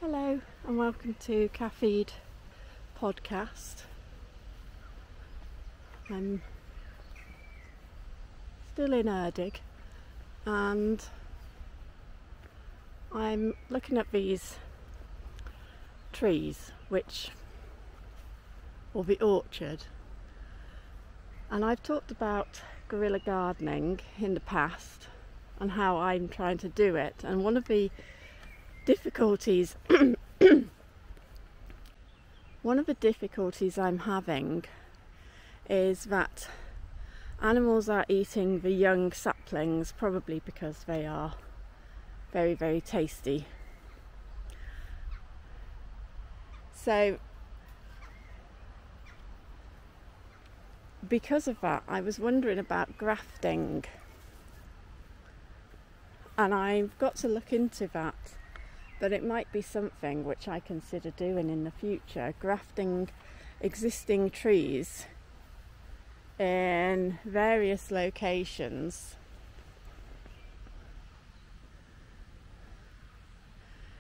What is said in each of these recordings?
Hello and welcome to Caffeed podcast. I'm still in Erdig and I'm looking at these trees or the orchard, and I've talked about guerrilla gardening in the past and how I'm trying to do it, and one of the difficulties I'm having is that animals are eating the young saplings, probably because they are very, very tasty. So because of that, I was wondering about grafting, and I've got to look into that. But it might be something which I consider doing in the future, grafting existing trees in various locations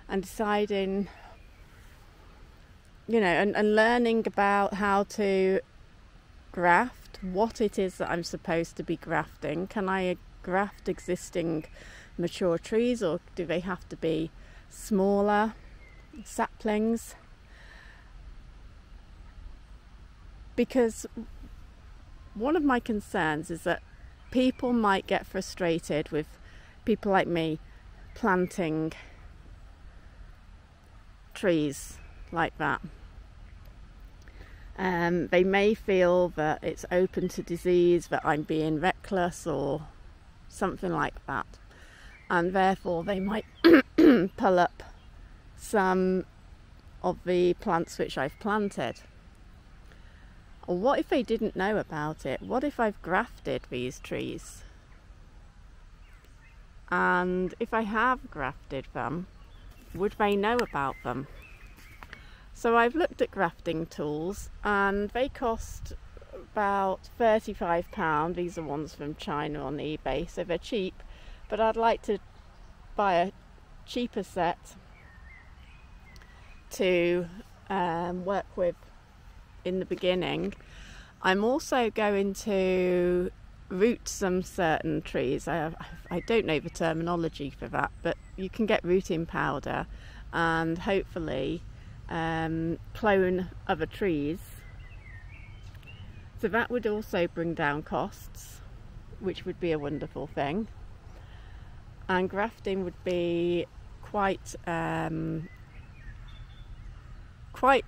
and deciding, and learning about how to graft, what it is that I'm supposed to be grafting. Can I graft existing mature trees, or do they have to be smaller saplings? Because one of my concerns is that people might get frustrated with people like me planting trees like that. They may feel that it's open to disease, that I'm being reckless or something like that, and therefore they might pull up some of the plants which I've planted. Or what if they didn't know about it? What if I've grafted these trees? And if I have grafted them, would they know about them? So I've looked at grafting tools, and they cost about £35. These are ones from China on eBay, so they're cheap, but I'd like to buy a cheaper set to work with in the beginning. I'm also going to root some certain trees. I don't know the terminology for that, but you can get rooting powder and hopefully clone other trees. So that would also bring down costs, which would be a wonderful thing. And grafting would be quite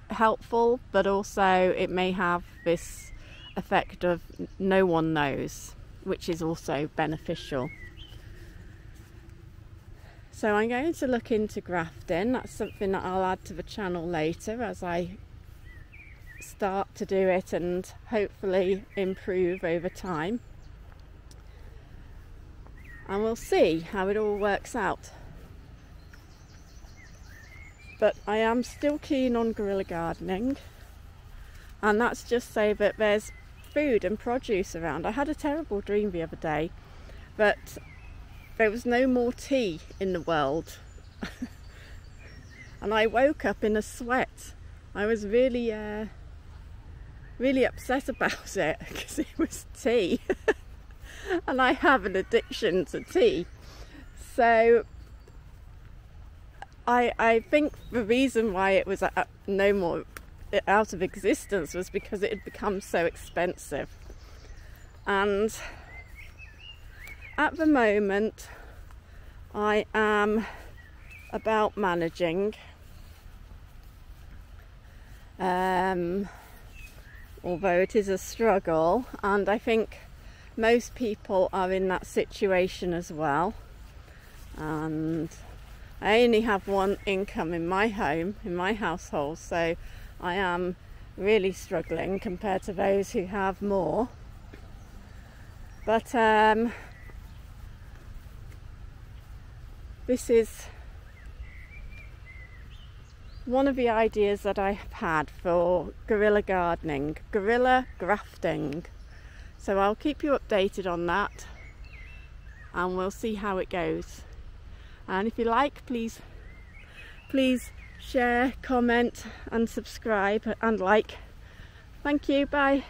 helpful, but also it may have this effect of no one knows, which is also beneficial. So I'm going to look into grafting. That's something that I'll add to the channel later as I start to do it and hopefully improve over time. And we'll see how it all works out. But I am still keen on guerrilla gardening, and that's just so that there's food and produce around. I had a terrible dream the other day that there was no more tea in the world and I woke up in a sweat. I was really upset about it because it was tea and I have an addiction to tea. So I think the reason why it was no more out of existence was because it had become so expensive. And at the moment I am about managing, although it is a struggle, and I think most people are in that situation as well. And I only have one income in my home, in my household, so I am really struggling compared to those who have more. But this is one of the ideas that I have had for guerrilla gardening, guerrilla grafting. So I'll keep you updated on that and we'll see how it goes. And if you like, please share, comment and subscribe and like. Thank you, bye.